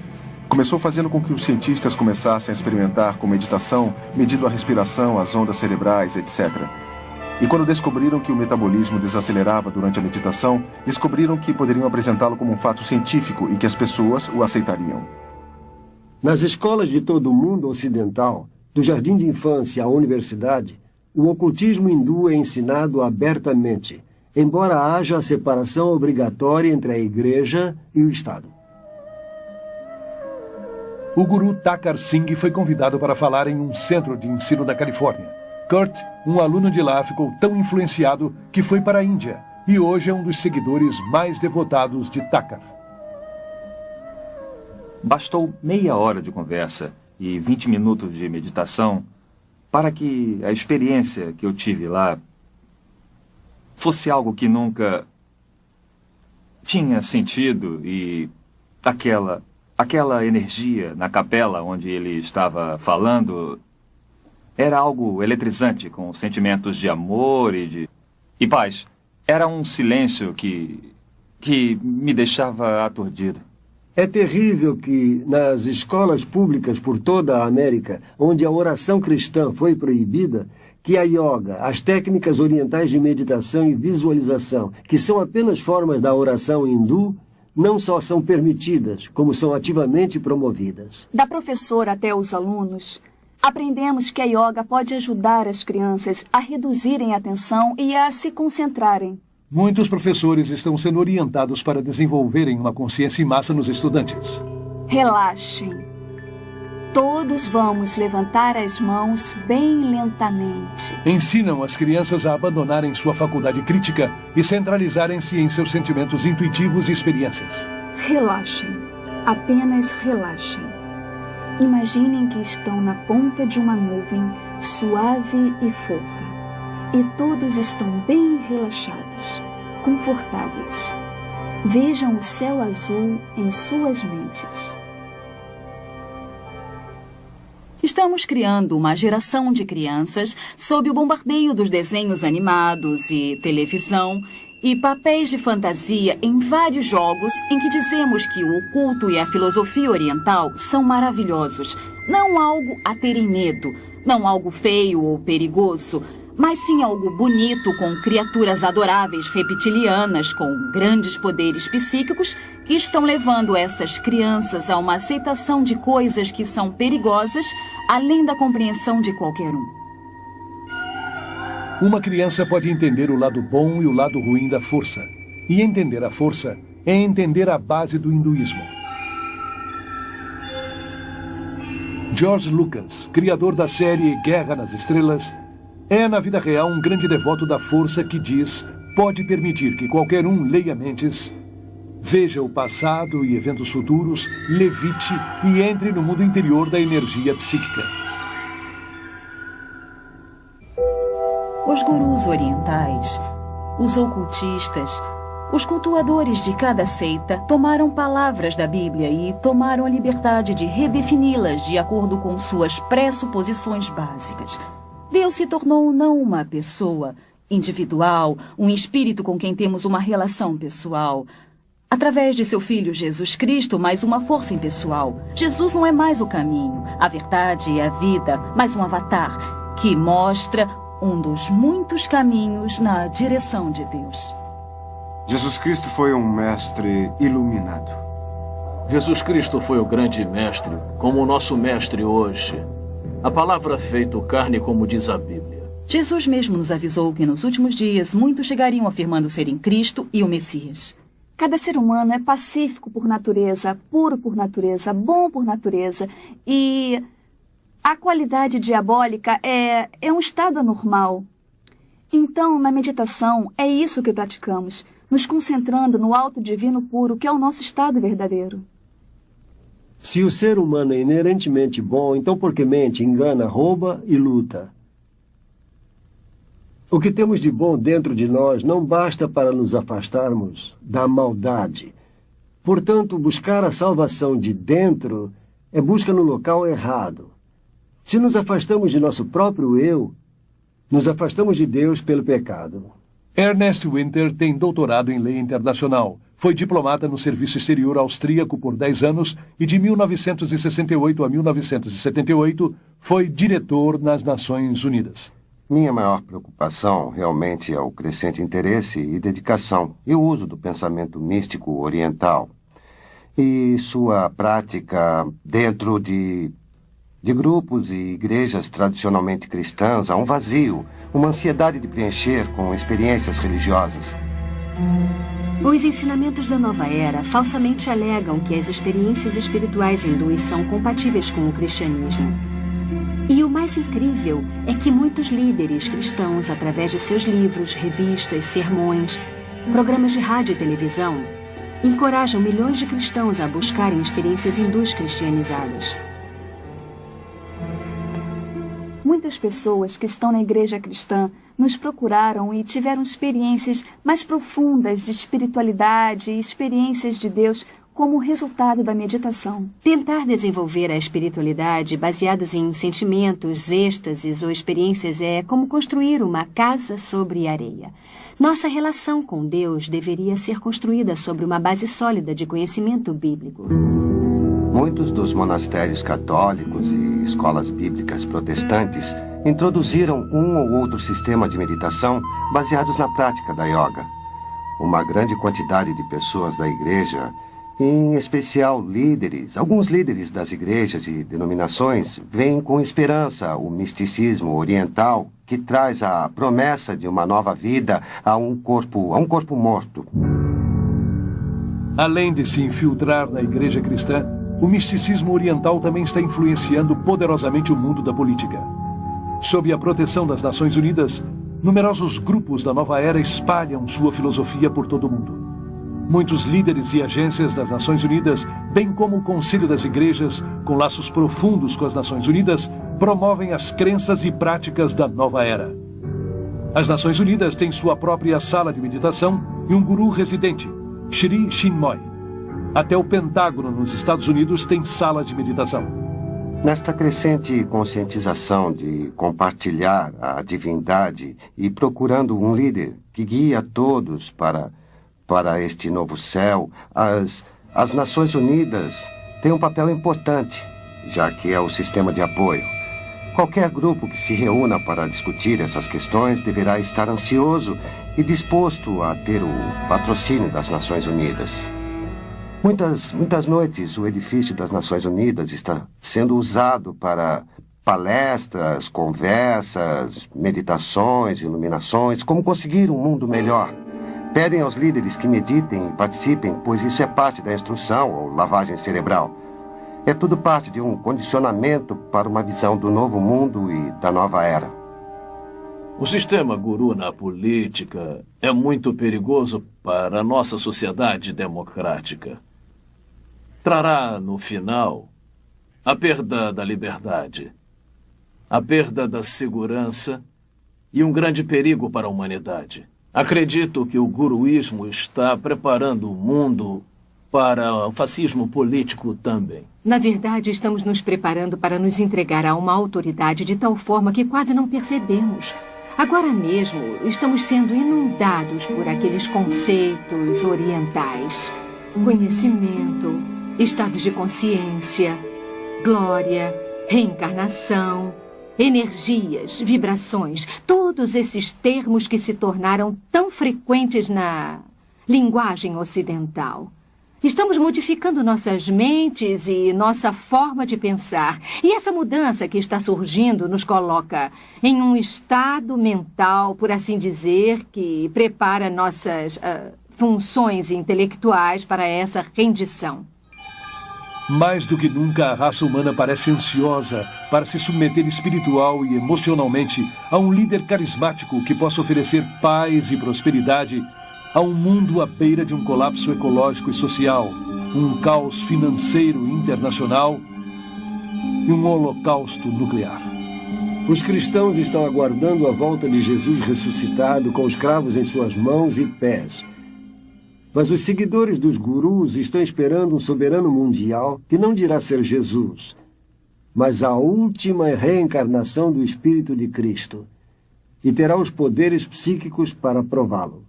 F: Começou fazendo com que os cientistas começassem a experimentar com meditação, medindo a respiração, as ondas cerebrais, etc. E quando descobriram que o metabolismo desacelerava durante a meditação, descobriram que poderiam apresentá-lo como um fato científico e que as pessoas o aceitariam.
O: Nas escolas de todo o mundo ocidental, do jardim de infância à universidade, o ocultismo hindu é ensinado abertamente, embora haja a separação obrigatória entre a igreja e o Estado.
A: O guru Thakar Singh foi convidado para falar em um centro de ensino da Califórnia. Kurt, um aluno de lá, ficou tão influenciado que foi para a Índia e hoje é um dos seguidores mais devotados de Thakar.
G: Bastou meia hora de conversa e 20 minutos de meditação para que a experiência que eu tive lá fosse algo que nunca tinha sentido e aquela energia na capela onde ele estava falando era algo eletrizante, com sentimentos de amor e paz. Era um silêncio que me deixava aturdido.
O: É terrível que, nas escolas públicas por toda a América, onde a oração cristã foi proibida, que a yoga, as técnicas orientais de meditação e visualização, que são apenas formas da oração hindu, não só são permitidas, como são ativamente promovidas.
L: Da professora até os alunos, aprendemos que a yoga pode ajudar as crianças a reduzirem a tensão e a se concentrarem.
A: Muitos professores estão sendo orientados para desenvolverem uma consciência em massa nos estudantes.
L: Relaxem. Todos vamos levantar as mãos bem lentamente.
A: Ensinam as crianças a abandonarem sua faculdade crítica e centralizarem-se em seus sentimentos intuitivos e experiências.
L: Relaxem. Apenas relaxem. Imaginem que estão na ponta de uma nuvem suave e fofa. E todos estão bem relaxados, confortáveis. Vejam o céu azul em suas mentes.
M: Estamos criando uma geração de crianças sob o bombardeio dos desenhos animados e televisão e papéis de fantasia em vários jogos em que dizemos que o oculto e a filosofia oriental são maravilhosos. Não algo a terem medo, não algo feio ou perigoso, mas sim algo bonito com criaturas adoráveis reptilianas com grandes poderes psíquicos que estão levando estas crianças a uma aceitação de coisas que são perigosas além da compreensão de qualquer um.
A: Uma criança pode entender o lado bom e o lado ruim da força. E entender a força é entender a base do hinduísmo. George Lucas, criador da série Guerra nas Estrelas, é, na vida real, um grande devoto da força que diz, pode permitir que qualquer um leia mentes, veja o passado e eventos futuros, levite e entre no mundo interior da energia psíquica.
M: Os gurus orientais, os ocultistas, os cultuadores de cada seita tomaram palavras da Bíblia e tomaram a liberdade de redefini-las de acordo com suas pressuposições básicas. Deus se tornou não uma pessoa individual, um espírito com quem temos uma relação pessoal. Através de seu Filho Jesus Cristo, mais uma força impessoal. Jesus não é mais o caminho, a verdade e a vida, mas um avatar que mostra um dos muitos caminhos na direção de Deus.
D: Jesus Cristo foi um mestre iluminado.
E: Jesus Cristo foi o grande mestre, como o nosso mestre hoje. A palavra feito carne, como diz a Bíblia.
M: Jesus mesmo nos avisou que nos últimos dias muitos chegariam afirmando serem Cristo e o Messias.
L: Cada ser humano é pacífico por natureza, puro por natureza, bom por natureza. E a qualidade diabólica é um estado anormal. Então, na meditação, é isso que praticamos, nos concentrando no alto divino puro, que é o nosso estado verdadeiro.
O: Se o ser humano é inerentemente bom, então por que mente, engana, rouba e luta? O que temos de bom dentro de nós não basta para nos afastarmos da maldade. Portanto, buscar a salvação de dentro é busca no local errado. Se nos afastamos de nosso próprio eu, nos afastamos de Deus pelo pecado.
A: Ernest Winter tem doutorado em lei internacional. Foi diplomata no Serviço Exterior Austríaco por 10 anos e de 1968 a 1978 foi diretor nas Nações Unidas.
H: Minha maior preocupação realmente é o crescente interesse e dedicação e o uso do pensamento místico oriental e sua prática dentro de grupos e igrejas tradicionalmente cristãs. Há um vazio, uma ansiedade de preencher com experiências religiosas.
I: Os ensinamentos da nova era falsamente alegam que as experiências espirituais hindus são compatíveis com o cristianismo. E o mais incrível é que muitos líderes cristãos, através de seus livros, revistas, sermões, programas de rádio e televisão, encorajam milhões de cristãos a buscarem experiências hindus cristianizadas.
L: Muitas pessoas que estão na igreja cristã nos procuraram e tiveram experiências mais profundas de espiritualidade e experiências de Deus como resultado da meditação.
I: Tentar desenvolver a espiritualidade baseados em sentimentos, êxtases ou experiências é como construir uma casa sobre areia. Nossa relação com Deus deveria ser construída sobre uma base sólida de conhecimento bíblico.
H: Muitos dos monastérios católicos e escolas bíblicas protestantes introduziram um ou outro sistema de meditação baseados na prática da yoga. Uma grande quantidade de pessoas da igreja, em especial líderes, alguns líderes das igrejas e denominações, veem com esperança o misticismo oriental que traz a promessa de uma nova vida a um corpo morto.
A: Além de se infiltrar na igreja cristã, o misticismo oriental também está influenciando poderosamente o mundo da política. Sob a proteção das Nações Unidas, numerosos grupos da nova era espalham sua filosofia por todo o mundo. Muitos líderes e agências das Nações Unidas, bem como o Conselho das Igrejas, com laços profundos com as Nações Unidas, promovem as crenças e práticas da nova era. As Nações Unidas têm sua própria sala de meditação e um guru residente, Sri Chinmoy. Até o Pentágono nos Estados Unidos tem sala de meditação.
H: Nesta crescente conscientização de compartilhar a divindade e procurando um líder que guie a todos para este novo céu, as Nações Unidas têm um papel importante, já que é o sistema de apoio. Qualquer grupo que se reúna para discutir essas questões deverá estar ansioso e disposto a ter o patrocínio das Nações Unidas. Muitas noites o edifício das Nações Unidas está sendo usado para palestras, conversas, meditações, iluminações, como conseguir um mundo melhor. Pedem aos líderes que meditem e participem, pois isso é parte da instrução ou lavagem cerebral. É tudo parte de um condicionamento para uma visão do novo mundo e da nova era.
E: O sistema guru na política é muito perigoso para a nossa sociedade democrática. Trará, no final, a perda da liberdade, a perda da segurança e um grande perigo para a humanidade. Acredito que o guruísmo está preparando o mundo para o fascismo político também.
N: Na verdade, estamos nos preparando para nos entregar a uma autoridade de tal forma que quase não percebemos. Agora mesmo, estamos sendo inundados por aqueles conceitos orientais. Conhecimento, estados de consciência, glória, reencarnação, energias, vibrações, todos esses termos que se tornaram tão frequentes na linguagem ocidental. Estamos modificando nossas mentes e nossa forma de pensar. E essa mudança que está surgindo nos coloca em um estado mental, por assim dizer, que prepara nossas funções intelectuais para essa rendição.
A: Mais do que nunca, a raça humana parece ansiosa para se submeter espiritual e emocionalmente a um líder carismático que possa oferecer paz e prosperidade a um mundo à beira de um colapso ecológico e social, um caos financeiro internacional e um holocausto nuclear.
O: Os cristãos estão aguardando a volta de Jesus ressuscitado com os cravos em suas mãos e pés. Mas os seguidores dos gurus estão esperando um soberano mundial que não dirá ser Jesus, mas a última reencarnação do Espírito de Cristo, e terá os poderes psíquicos para prová-lo.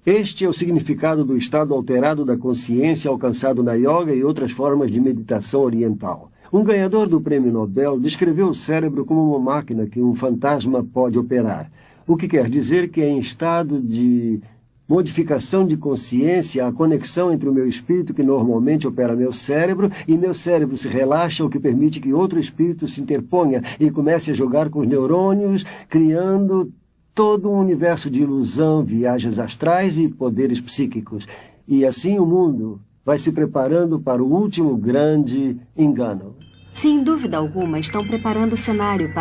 O: Este é o significado do estado alterado da consciência alcançado na yoga e outras formas de meditação oriental. Um ganhador do Prêmio Nobel descreveu o cérebro como uma máquina que um fantasma pode operar, o que quer dizer que em estado de modificação de consciência, a conexão entre o meu espírito que normalmente opera meu cérebro e meu cérebro se relaxa, o que permite que outro espírito se interponha e comece a jogar com os neurônios, criando todo um universo de ilusão, viagens astrais e poderes psíquicos. E assim o mundo vai se preparando para o último grande engano.
I: Sem dúvida alguma, estão preparando o cenário para